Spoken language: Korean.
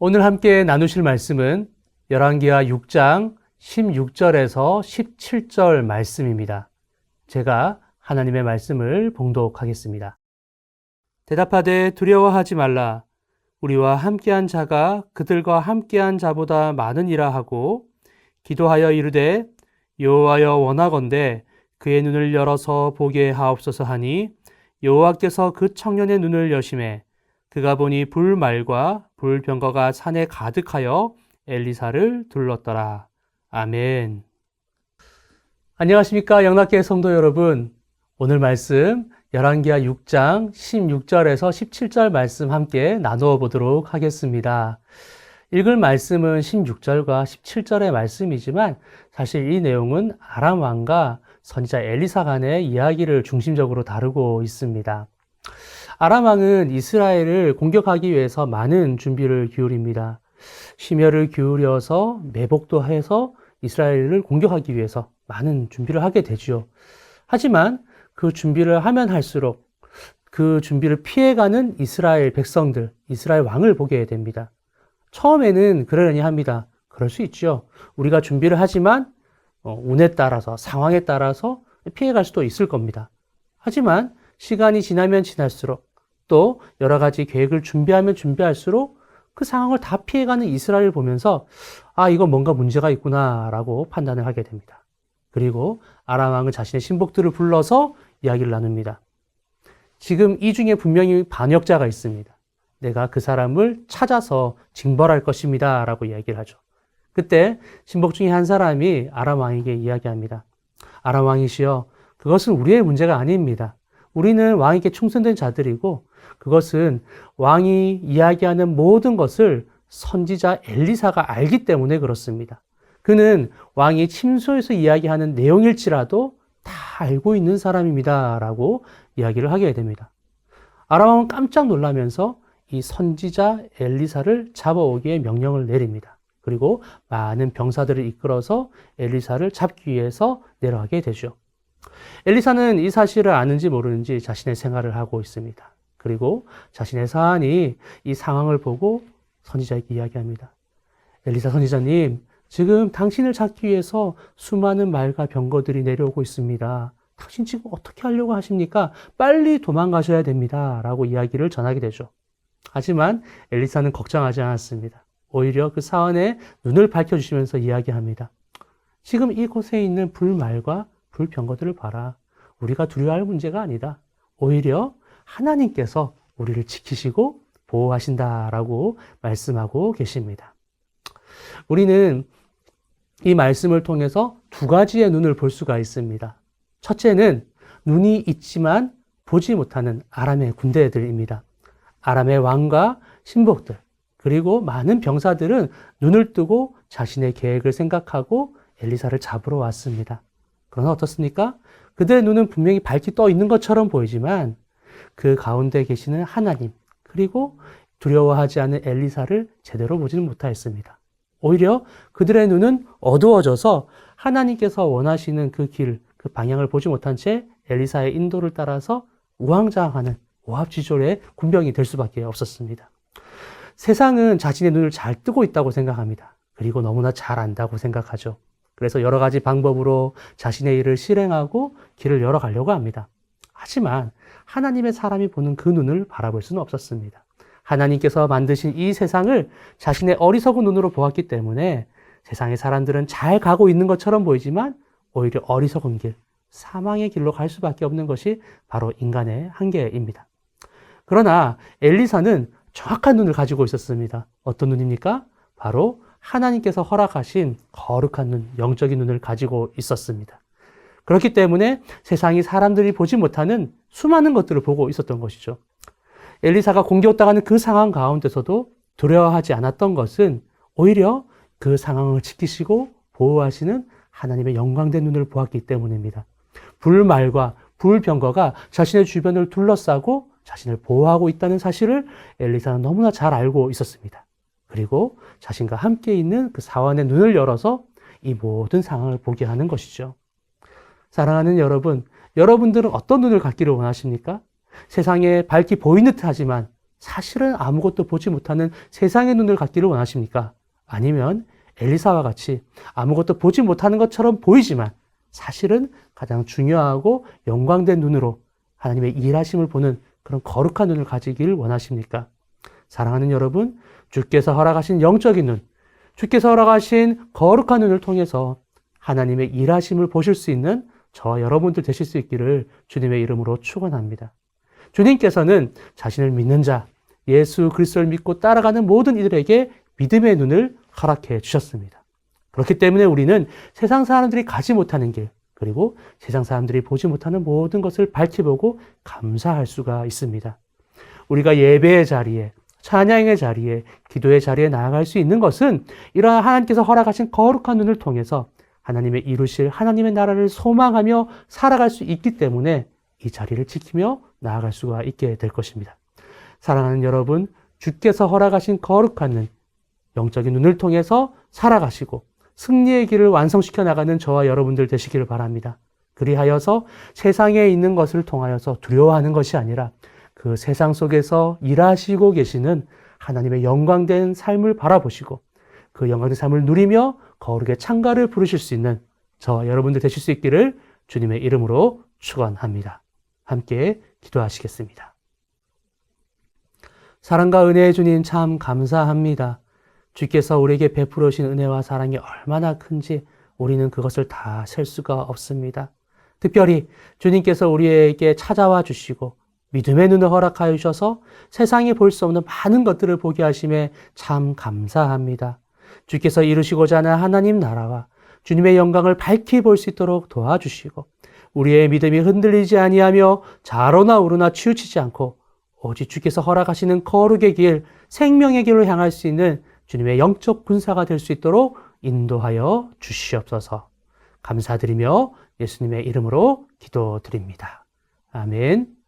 오늘 함께 나누실 말씀은 열왕기하 6장 16절에서 17절 말씀입니다. 제가 하나님의 말씀을 봉독하겠습니다. 대답하되 두려워하지 말라. 우리와 함께한 자가 그들과 함께한 자보다 많으니라 하고 기도하여 이르되 여호와여 원하건대 그의 눈을 열어서 보게 하옵소서 하니 여호와께서 그 청년의 눈을 여심해 그가 보니 불말과 불병거가 산에 가득하여 엘리사를 둘렀더라. 아멘. 안녕하십니까 영락교회 성도 여러분. 오늘 말씀 열왕기하 6장 16절에서 17절 말씀 함께 나누어 보도록 하겠습니다. 읽을 말씀은 16절과 17절의 말씀이지만 사실 이 내용은 아람 왕과 선지자 엘리사 간의 이야기를 중심적으로 다루고 있습니다. 아람 왕은 이스라엘을 공격하기 위해서 많은 준비를 기울입니다. 심혈을 기울여서 매복도 해서 이스라엘을 공격하기 위해서 많은 준비를 하게 되죠. 하지만 그 준비를 하면 할수록 그 준비를 피해가는 이스라엘 백성들, 이스라엘 왕을 보게 됩니다. 처음에는 그러려니 합니다. 그럴 수 있죠. 우리가 준비를 하지만 운에 따라서, 상황에 따라서 피해갈 수도 있을 겁니다. 하지만 시간이 지나면 지날수록 또 여러 가지 계획을 준비하면 준비할수록 그 상황을 다 피해가는 이스라엘을 보면서 이거 뭔가 문제가 있구나라고 판단을 하게 됩니다. 그리고 아람 왕은 자신의 신복들을 불러서 이야기를 나눕니다. 지금 이 중에 분명히 반역자가 있습니다. 내가 그 사람을 찾아서 징벌할 것입니다 라고 이야기를 하죠. 그때 신복 중에 한 사람이 아람 왕에게 이야기합니다. 아람 왕이시여, 그것은 우리의 문제가 아닙니다. 우리는 왕에게 충성된 자들이고 그것은 왕이 이야기하는 모든 것을 선지자 엘리사가 알기 때문에 그렇습니다. 그는 왕이 침소에서 이야기하는 내용일지라도 다 알고 있는 사람입니다 라고 이야기를 하게 됩니다. 아람 왕은 깜짝 놀라면서 이 선지자 엘리사를 잡아오기에 명령을 내립니다. 그리고 많은 병사들을 이끌어서 엘리사를 잡기 위해서 내려가게 되죠. 엘리사는 이 사실을 아는지 모르는지 자신의 생활을 하고 있습니다. 그리고 자신의 사안이 이 상황을 보고 선지자에게 이야기합니다. 엘리사 선지자님, 지금 당신을 잡기 위해서 수많은 말과 병거들이 내려오고 있습니다. 당신 지금 어떻게 하려고 하십니까? 빨리 도망가셔야 됩니다 라고 이야기를 전하게 되죠. 하지만 엘리사는 걱정하지 않았습니다. 오히려 그 사안에 눈을 밝혀주시면서 이야기합니다. 지금 이곳에 있는 불말과 불병거들을 봐라. 우리가 두려워할 문제가 아니다. 오히려 하나님께서 우리를 지키시고 보호하신다라고 말씀하고 계십니다. 우리는 이 말씀을 통해서 두 가지의 눈을 볼 수가 있습니다. 첫째는 눈이 있지만 보지 못하는 아람의 군대들입니다. 아람의 왕과 신복들, 그리고 많은 병사들은 눈을 뜨고 자신의 계획을 생각하고 엘리사를 잡으러 왔습니다. 그러나 어떻습니까? 그들의 눈은 분명히 밝게 떠 있는 것처럼 보이지만 그 가운데 계시는 하나님, 그리고 두려워하지 않은 엘리사를 제대로 보지는 못하였습니다. 오히려 그들의 눈은 어두워져서 하나님께서 원하시는 그 길, 그 방향을 보지 못한 채 엘리사의 인도를 따라서 우왕좌왕하는 오합지졸의 군병이 될 수밖에 없었습니다. 세상은 자신의 눈을 잘 뜨고 있다고 생각합니다. 그리고 너무나 잘 안다고 생각하죠. 그래서 여러 가지 방법으로 자신의 일을 실행하고 길을 열어가려고 합니다. 하지만 하나님의 사람이 보는 그 눈을 바라볼 수는 없었습니다. 하나님께서 만드신 이 세상을 자신의 어리석은 눈으로 보았기 때문에 세상의 사람들은 잘 가고 있는 것처럼 보이지만 오히려 어리석은 길, 사망의 길로 갈 수밖에 없는 것이 바로 인간의 한계입니다. 그러나 엘리사는 정확한 눈을 가지고 있었습니다. 어떤 눈입니까? 바로 하나님께서 허락하신 거룩한 눈, 영적인 눈을 가지고 있었습니다. 그렇기 때문에 세상이 사람들이 보지 못하는 수많은 것들을 보고 있었던 것이죠. 엘리사가 공격당하는 그 상황 가운데서도 두려워하지 않았던 것은 오히려 그 상황을 지키시고 보호하시는 하나님의 영광된 눈을 보았기 때문입니다. 불말과 불병거가 자신의 주변을 둘러싸고 자신을 보호하고 있다는 사실을 엘리사는 너무나 잘 알고 있었습니다. 그리고 자신과 함께 있는 그 사원의 눈을 열어서 이 모든 상황을 보게 하는 것이죠. 사랑하는 여러분, 여러분들은 어떤 눈을 갖기를 원하십니까? 세상에 밝게 보이는 듯 하지만 사실은 아무것도 보지 못하는 세상의 눈을 갖기를 원하십니까? 아니면 엘리사와 같이 아무것도 보지 못하는 것처럼 보이지만 사실은 가장 중요하고 영광된 눈으로 하나님의 일하심을 보는 그런 거룩한 눈을 가지기를 원하십니까? 사랑하는 여러분, 주께서 허락하신 영적인 눈, 주께서 허락하신 거룩한 눈을 통해서 하나님의 일하심을 보실 수 있는 저와 여러분들 되실 수 있기를 주님의 이름으로 축원합니다. 주님께서는 자신을 믿는 자, 예수 그리스도를 믿고 따라가는 모든 이들에게 믿음의 눈을 허락해 주셨습니다. 그렇기 때문에 우리는 세상 사람들이 가지 못하는 길, 그리고 세상 사람들이 보지 못하는 모든 것을 밝혀보고 감사할 수가 있습니다. 우리가 예배의 자리에, 찬양의 자리에, 기도의 자리에 나아갈 수 있는 것은 이러한 하나님께서 허락하신 거룩한 눈을 통해서 하나님의 이루실 하나님의 나라를 소망하며 살아갈 수 있기 때문에 이 자리를 지키며 나아갈 수가 있게 될 것입니다. 사랑하는 여러분, 주께서 허락하신 거룩한 눈, 영적인 눈을 통해서 살아가시고 승리의 길을 완성시켜 나가는 저와 여러분들 되시기를 바랍니다. 그리하여서 세상에 있는 것을 통하여서 두려워하는 것이 아니라 그 세상 속에서 일하시고 계시는 하나님의 영광된 삶을 바라보시고 그 영광된 삶을 누리며 거룩의 창가를 부르실 수 있는 저와 여러분들 되실 수 있기를 주님의 이름으로 축원합니다. 함께 기도하시겠습니다. 사랑과 은혜의 주님 참 감사합니다. 주께서 우리에게 베풀어 주신 은혜와 사랑이 얼마나 큰지 우리는 그것을 다 셀 수가 없습니다. 특별히 주님께서 우리에게 찾아와 주시고 믿음의 눈을 허락하여 주셔서 세상이 볼 수 없는 많은 것들을 보게 하심에 참 감사합니다. 주께서 이루시고자 하는 하나님 나라와 주님의 영광을 밝히 볼 수 있도록 도와주시고 우리의 믿음이 흔들리지 아니하며 좌로나 우로나 치우치지 않고 오직 주께서 허락하시는 거룩의 길, 생명의 길로 향할 수 있는 주님의 영적 군사가 될 수 있도록 인도하여 주시옵소서. 감사드리며 예수님의 이름으로 기도드립니다. 아멘.